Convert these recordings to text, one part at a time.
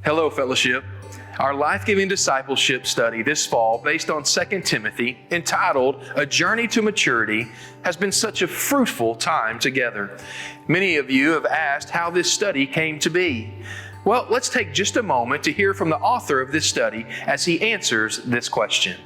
Hello, fellowship. Our life-giving discipleship study this fall, based on 2 Timothy, entitled A Journey to Maturity, has been such a fruitful time together. Many of you have asked how this study came to be. Well, let's take just a moment to hear from the author of this study as he answers this question.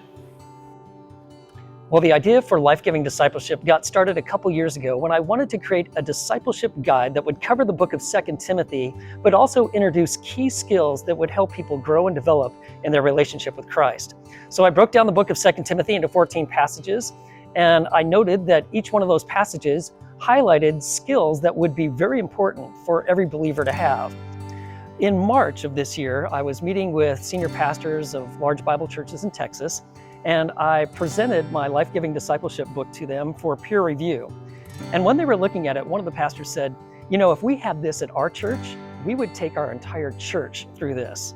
Well, the idea for life-giving discipleship got started a couple years ago when I wanted to create a discipleship guide that would cover the book of 2 Timothy, but also introduce key skills that would help people grow and develop in their relationship with Christ. So I broke down the book of 2 Timothy into 14 passages, and I noted that each one of those passages highlighted skills that would be very important for every believer to have. In March of this year, I was meeting with senior pastors of large Bible churches in Texas, and I presented my life-giving discipleship book to them for peer review. And when they were looking at it, one of the pastors said, if we had this at our church, we would take our entire church through this.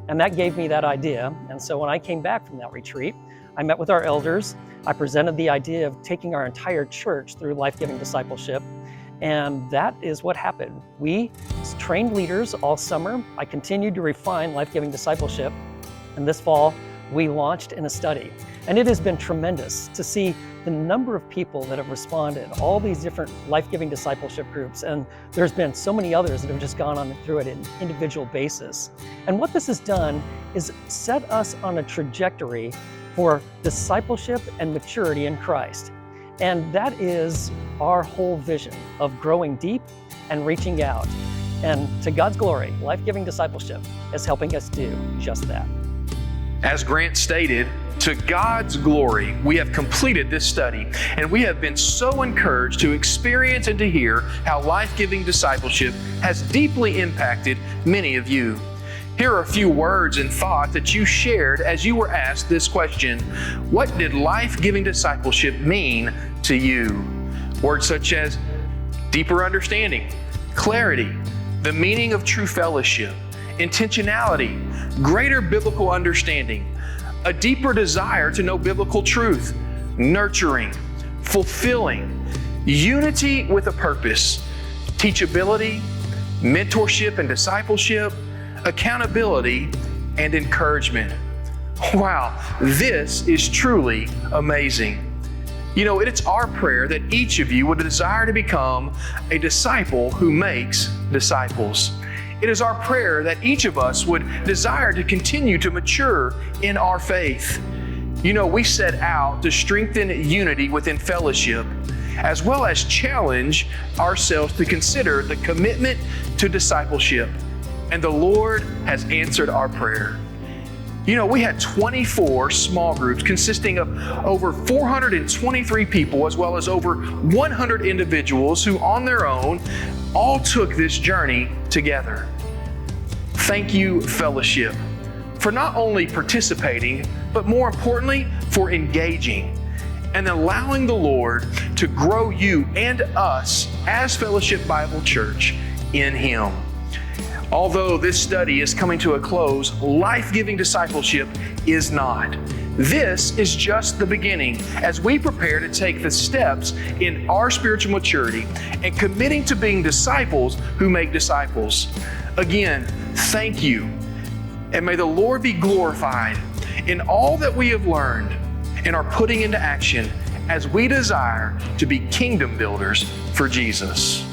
And that gave me that idea. And so when I came back from that retreat, I met with our elders. I presented the idea of taking our entire church through life-giving discipleship. And that is what happened. We trained leaders all summer. I continued to refine life-giving discipleship. And this fall, we launched in a study. And it has been tremendous to see the number of people that have responded, all these different life-giving discipleship groups. And there's been so many others that have just gone on through it in an individual basis. And what this has done is set us on a trajectory for discipleship and maturity in Christ. And that is our whole vision of growing deep and reaching out. And to God's glory, life-giving discipleship is helping us do just that. As Grant stated, to God's glory, we have completed this study, and we have been so encouraged to experience and to hear how life-giving discipleship has deeply impacted many of you. Here are a few words and thoughts that you shared as you were asked this question: what did life-giving discipleship mean to you? Words such as deeper understanding, clarity, the meaning of true fellowship, intentionality, greater biblical understanding, a deeper desire to know biblical truth, nurturing, fulfilling, unity with a purpose, teachability, mentorship and discipleship, accountability, and encouragement. Wow, this is truly amazing. It's our prayer that each of you would desire to become a disciple who makes disciples. It is our prayer that each of us would desire to continue to mature in our faith. We set out to strengthen unity within fellowship, as well as challenge ourselves to consider the commitment to discipleship. And the Lord has answered our prayer. We had 24 small groups consisting of over 423 people, as well as over 100 individuals who on their own all took this journey together. Thank you, fellowship, for not only participating, but more importantly, for engaging and allowing the Lord to grow you and us as Fellowship Bible Church in Him. Although this study is coming to a close, life-giving discipleship is not. This is just the beginning as we prepare to take the steps in our spiritual maturity and committing to being disciples who make disciples. Again, thank you, and may the Lord be glorified in all that we have learned and are putting into action as we desire to be kingdom builders for Jesus.